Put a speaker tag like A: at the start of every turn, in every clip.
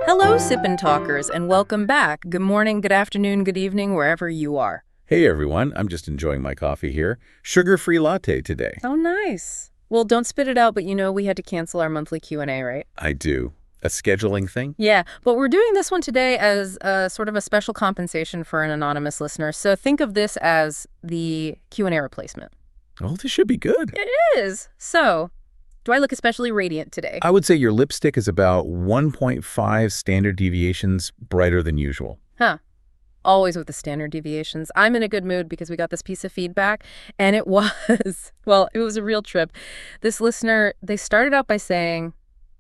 A: Hello, Sip&Talkers, and welcome back. Good morning, good afternoon, good evening, wherever you are.
B: Hey, everyone. I'm just enjoying my coffee here. Sugar-free latte today.
A: Oh, nice. Well, don't spit it out, but you know we had to cancel our monthly Q&A, right?
B: I do. A scheduling thing?
A: Yeah, but we're doing this one today as a sort of a special compensation for an anonymous listener. So think of this as the Q&A replacement.
B: Oh, this should be good.
A: It is. So, do I look especially radiant today?
B: I would say your lipstick is about 1.5 standard deviations brighter than usual.
A: Huh. Always with the standard deviations. I'm in a good mood because we got this piece of feedback, and it was, well, it was a real trip. This listener, they started out by saying,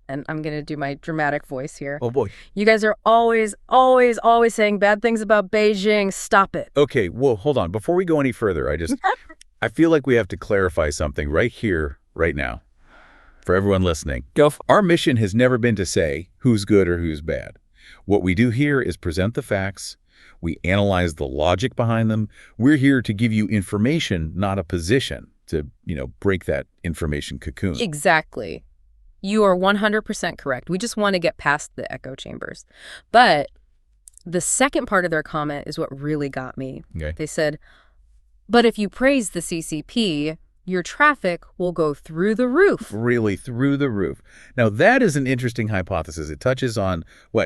A: and I'm going to do my dramatic voice here.
B: Oh, boy.
A: You guys are always saying bad things about Beijing. Stop it.
B: Okay, whoa, hold on. Before we go any further, I feel like we have to clarify something right here, right now. For everyone listening, our mission has never been to say who's good or who's bad. What we do here is present the facts. We analyze the logic behind them. We're here to give you information, not a position, to, break that information cocoon.
A: Exactly. You are 100% correct. We just want to get past the echo chambers. But the second part of their comment is what really got me.
B: Okay.
A: They said, but if you praise the CCP, your traffic will go through the roof.
B: Really, through the roof. Now, that is an interesting hypothesis. It touches on,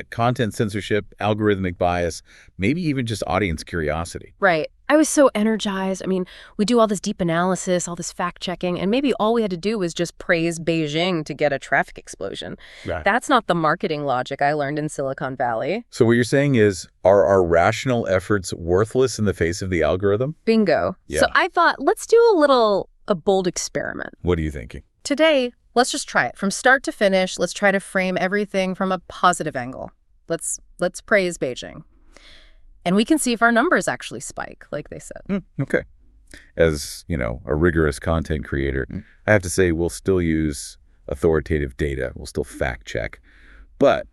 B: content censorship, algorithmic bias, maybe even just audience curiosity.
A: Right. I was so energized. I mean, we do all this deep analysis, all this fact-checking, and maybe all we had to do was just praise Beijing to get a traffic explosion.
B: Right.
A: That's not the marketing logic I learned in Silicon Valley.
B: So what you're saying is, are our rational efforts worthless in the face of the algorithm?
A: Bingo.
B: Yeah.
A: So I thought, let's do a bold experiment.
B: What are you thinking?
A: Today, let's just try it. From start to finish, let's try to frame everything from a positive angle. Let's praise Beijing. And we can see if our numbers actually spike, like they said.
B: Okay. As, a rigorous content creator, I have to say we'll still use authoritative data. We'll still fact check. But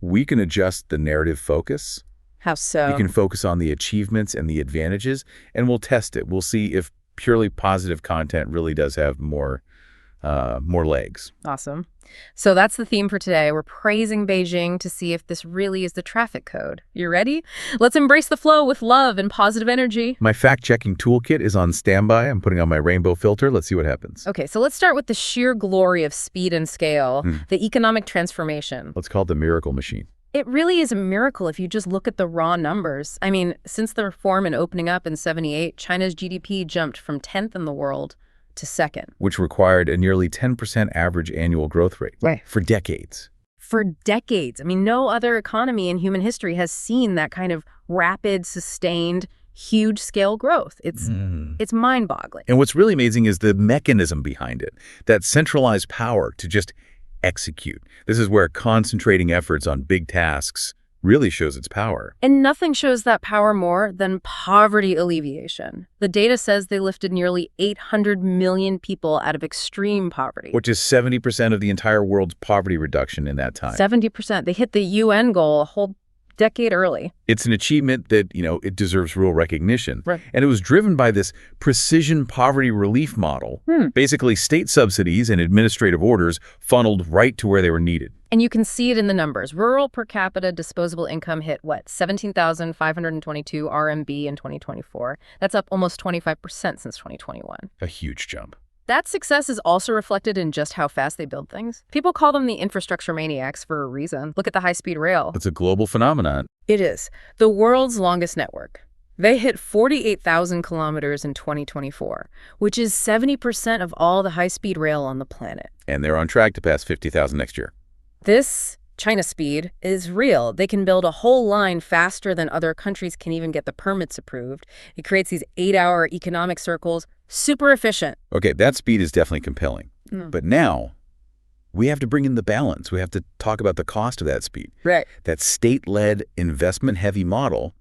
B: we can adjust the narrative focus.
A: How so?
B: You can focus on the achievements and the advantages, and we'll test it. We'll see if purely positive content really does have more legs.
A: Awesome. So that's the theme for today. We're praising Beijing to see if this really is the traffic code. You ready? Let's embrace the flow with love and positive energy.
B: My fact-checking toolkit is on standby. I'm putting on my rainbow filter. Let's see what happens.
A: Okay, so let's start with the sheer glory of speed and scale, the economic transformation.
B: Let's call it the miracle machine.
A: It really is a miracle if you just look at the raw numbers. I mean, since the reform and opening up in '78, China's GDP jumped from 10th in the world to 2nd.
B: Which required a nearly 10% average annual growth rate.
A: Right.
B: For decades.
A: For decades. I mean, no other economy in human history has seen that kind of rapid, sustained, huge-scale growth. It's mind-boggling.
B: And what's really amazing is the mechanism behind it, that centralized power to just execute. This is where concentrating efforts on big tasks really shows its power.
A: And nothing shows that power more than poverty alleviation. The data says they lifted nearly 800 million people out of extreme poverty.
B: Which is 70% of the entire world's poverty reduction in that time.
A: 70%. They hit the UN goal a whole decade early.
B: It's an achievement that, it deserves real recognition.
A: Right.
B: And it was driven by this precision poverty relief model. Basically, state subsidies and administrative orders funneled right to where they were needed.
A: And you can see it in the numbers. Rural per capita disposable income hit, 17,522 RMB in 2024. That's up almost 25% since 2021.
B: A huge jump.
A: That success is also reflected in just how fast they build things. People call them the infrastructure maniacs for a reason. Look at the high-speed rail.
B: It's a global phenomenon.
A: It is. The world's longest network. They hit 48,000 kilometers in 2024, which is 70% of all the high-speed rail on the planet.
B: And they're on track to pass 50,000 next year.
A: This China speed is real. They can build a whole line faster than other countries can even get the permits approved. It creates these 8-hour economic circles, super efficient.
B: Okay, that speed is definitely compelling. But now, we have to bring in the balance. We have to talk about the cost of that speed.
A: Right.
B: That state-led, investment-heavy model,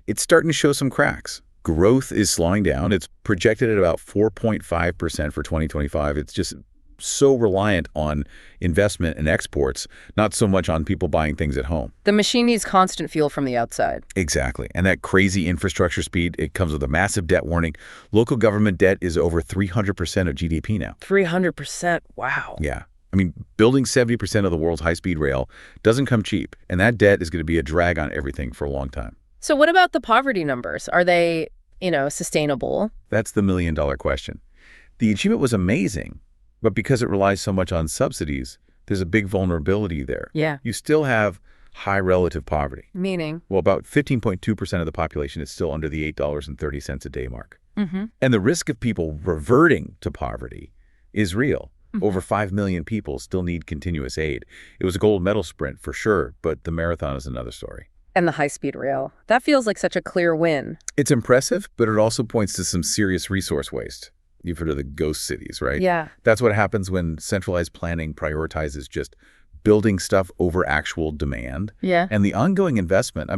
B: it's starting to show some cracks. Growth is slowing down. It's projected at about 4.5% for 2025. It's just so reliant on investment and exports, not so much on people buying things at home.
A: The machine needs constant fuel from the outside.
B: Exactly. And that crazy infrastructure speed, it comes with a massive debt warning. Local government debt is over 300% of GDP now.
A: 300%. Wow.
B: Yeah. I mean, building 70% of the world's high-speed rail doesn't come cheap, and that debt is going to be a drag on everything for a long time.
A: So what about the poverty numbers? Are they, sustainable?
B: That's the million-dollar question. The achievement was amazing, but because it relies so much on subsidies, there's a big vulnerability there.
A: Yeah.
B: You still have high relative poverty.
A: Meaning?
B: Well, about 15.2% of the population is still under the $8.30 a day mark.
A: Mm-hmm.
B: And the risk of people reverting to poverty is real. Mm-hmm. Over 5 million people still need continuous aid. It was a gold medal sprint for sure, but the marathon is another story.
A: And the high-speed rail. That feels like such a clear win.
B: It's impressive, but it also points to some serious resource waste. You've heard of the ghost cities, right?
A: Yeah.
B: That's what happens when centralized planning prioritizes just building stuff over actual demand.
A: Yeah.
B: And the ongoing investment,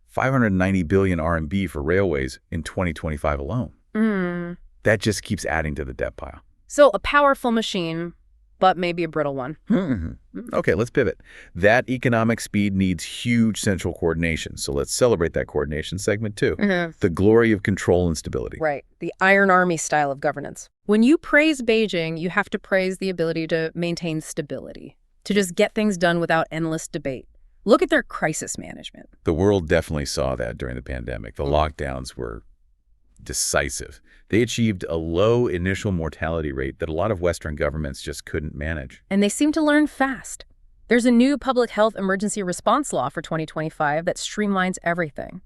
B: 590 billion RMB for railways in 2025 alone. That just keeps adding to the debt pile.
A: So a powerful machine, but maybe a brittle one.
B: Okay, let's pivot. That economic speed needs huge central coordination. So let's celebrate that coordination segment too. The glory of control and stability.
A: Right. The Iron Army style of governance. When you praise Beijing, you have to praise the ability to maintain stability, to just get things done without endless debate. Look at their crisis management.
B: The world definitely saw that during the pandemic. The lockdowns were decisive. They achieved a low initial mortality rate that a lot of Western governments just couldn't manage.
A: And they seem to learn fast. There's a new public health emergency response law for 2025 that streamlines everything.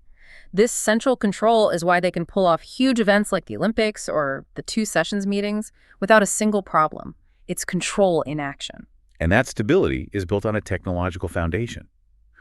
A: This central control is why they can pull off huge events like the Olympics or the 2 sessions meetings without a single problem. It's control in action.
B: And that stability is built on a technological foundation,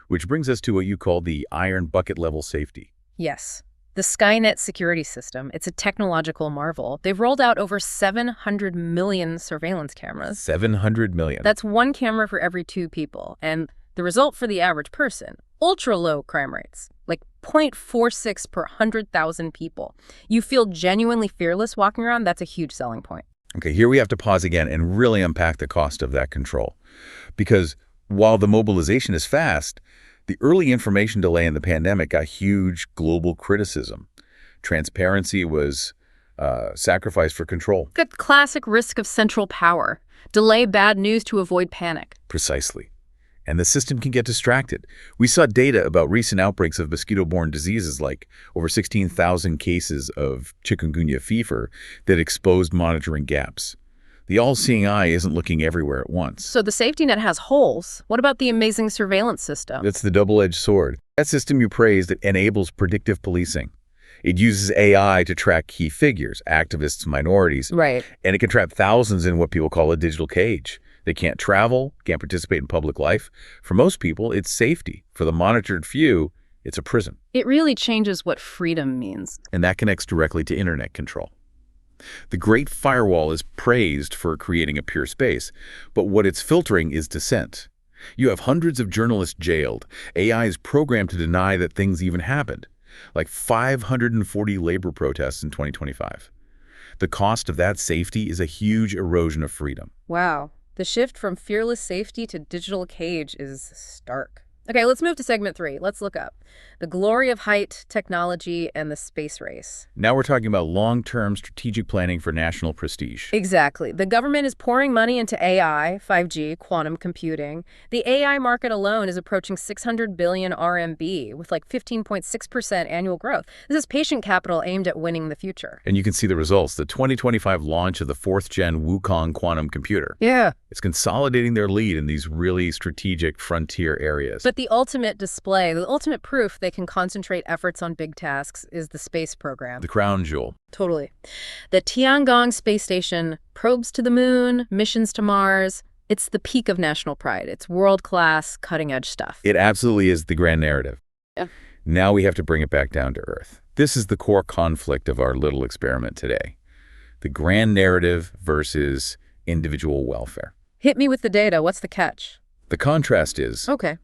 B: which brings us to what you call the iron bucket level safety.
A: Yes. The Skynet security system, it's a technological marvel. They've rolled out over 700 million surveillance cameras.
B: 700 million.
A: That's 1 camera for every 2 people. And the result for the average person, ultra-low crime rates, like 0.46 per 100,000 people. You feel genuinely fearless walking around, that's a huge selling point.
B: Okay, here we have to pause again and really unpack the cost of that control. Because while the mobilization is fast, the early information delay in the pandemic got huge global criticism. Transparency was sacrificed for control.
A: The classic risk of central power. Delay bad news to avoid panic.
B: Precisely. And the system can get distracted. We saw data about recent outbreaks of mosquito-borne diseases like over 16,000 cases of chikungunya fever that exposed monitoring gaps. The all-seeing eye isn't looking everywhere at once.
A: So the safety net has holes. What about the amazing surveillance system?
B: That's the double-edged sword. That system you praised, it enables predictive policing. It uses AI to track key figures, activists, minorities.
A: Right.
B: And it can trap thousands in what people call a digital cage. They can't travel, can't participate in public life. For most people, it's safety. For the monitored few, it's a prison.
A: It really changes what freedom means.
B: And that connects directly to internet control. The Great Firewall is praised for creating a pure space, but what it's filtering is dissent. You have hundreds of journalists jailed. AI is programmed to deny that things even happened, like 540 labor protests in 2025. The cost of that safety is a huge erosion of freedom.
A: Wow. The shift from fearless safety to digital cage is stark. Okay, let's move to segment 3. Let's look up the glory of height, technology, and the space race.
B: Now we're talking about long-term strategic planning for national prestige.
A: Exactly. The government is pouring money into AI, 5G, quantum computing. The AI market alone is approaching 600 billion RMB with like 15.6% annual growth. This is patient capital aimed at winning the future.
B: And you can see the results. The 2025 launch of the 4th-gen Wukong quantum computer.
A: Yeah.
B: It's consolidating their lead in these really strategic frontier areas.
A: But the ultimate display, the ultimate proof they can concentrate efforts on big tasks is the space program.
B: The crown jewel.
A: Totally. The Tiangong space station, probes to the moon, missions to Mars. It's the peak of national pride. It's world-class, cutting-edge stuff.
B: It absolutely is the grand narrative.
A: Yeah.
B: Now we have to bring it back down to earth. This is the core conflict of our little experiment today. The grand narrative versus individual welfare.
A: Hit me with the data. What's the catch?
B: The contrast is...
A: Okay.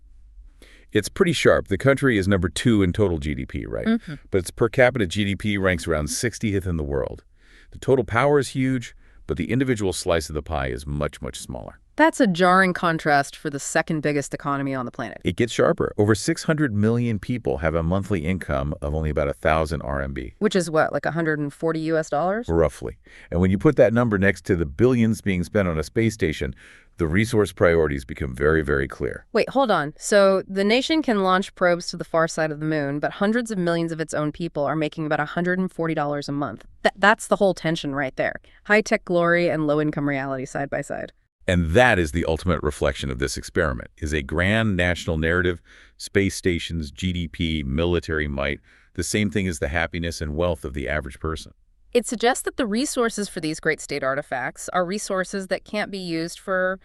B: It's pretty sharp. The country is number 2 in total GDP, right?
A: Mm-hmm.
B: But its per capita GDP ranks around 60th in the world. The total power is huge, but the individual slice of the pie is much, much smaller.
A: That's a jarring contrast for the second biggest economy on the planet.
B: It gets sharper. Over 600 million people have a monthly income of only about 1,000 RMB.
A: Which is what, like $140?
B: Roughly. And when you put that number next to the billions being spent on a space station, the resource priorities become very, very clear.
A: Wait, hold on. So the nation can launch probes to the far side of the moon, but hundreds of millions of its own people are making about $140 a month. That's the whole tension right there. High-tech glory and low-income reality side by side.
B: And that is the ultimate reflection of this experiment, is a grand national narrative, space stations, GDP, military might, the same thing as the happiness and wealth of the average person.
A: It suggests that the resources for these great state artifacts are resources that can't be used for,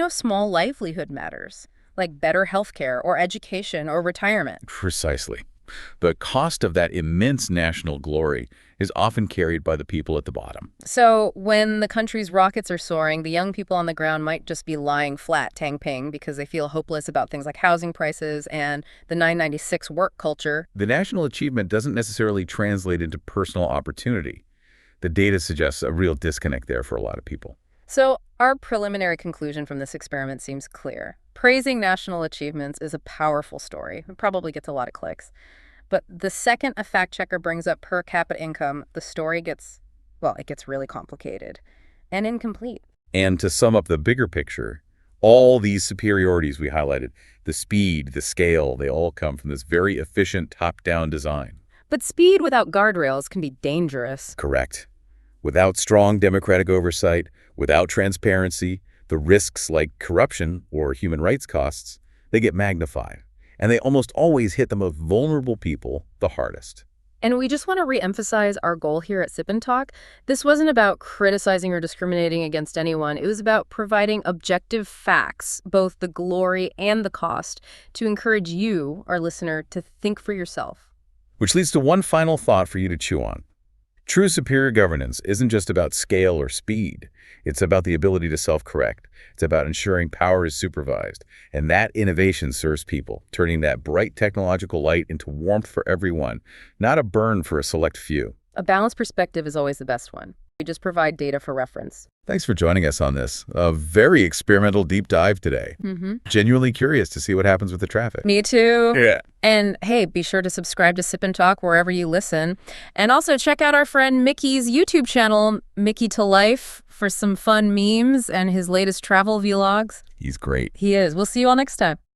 A: small livelihood matters, like better healthcare or education or retirement.
B: Precisely. The cost of that immense national glory is often carried by the people at the bottom.
A: So when the country's rockets are soaring, the young people on the ground might just be lying flat, tang-ping, because they feel hopeless about things like housing prices and the 996 work culture.
B: The national achievement doesn't necessarily translate into personal opportunity. The data suggests a real disconnect there for a lot of people.
A: So our preliminary conclusion from this experiment seems clear. Praising national achievements is a powerful story. It probably gets a lot of clicks. But the second a fact checker brings up per capita income, the story gets really complicated and incomplete.
B: And to sum up the bigger picture, all these superiorities we highlighted, the speed, the scale, they all come from this very efficient top-down design.
A: But speed without guardrails can be dangerous.
B: Correct. Without strong democratic oversight, without transparency, the risks like corruption or human rights costs, they get magnified. And they almost always hit the most vulnerable people the hardest.
A: And we just want to re-emphasize our goal here at Sip&Talk. This wasn't about criticizing or discriminating against anyone. It was about providing objective facts, both the glory and the cost, to encourage you, our listener, to think for yourself.
B: Which leads to one final thought for you to chew on. True superior governance isn't just about scale or speed. It's about the ability to self-correct. It's about ensuring power is supervised. And that innovation serves people, turning that bright technological light into warmth for everyone, not a burn for a select few.
A: A balanced perspective is always the best one. We just provide data for reference.
B: Thanks for joining us on this. A very experimental deep dive today. Genuinely curious to see what happens with the traffic.
A: Me too.
B: Yeah.
A: And hey, be sure to subscribe to Sip&Talk wherever you listen. And also check out our friend Micky's YouTube channel, Micky to Life, for some fun memes and his latest travel vlogs.
B: He's great.
A: He is. We'll see you all next time.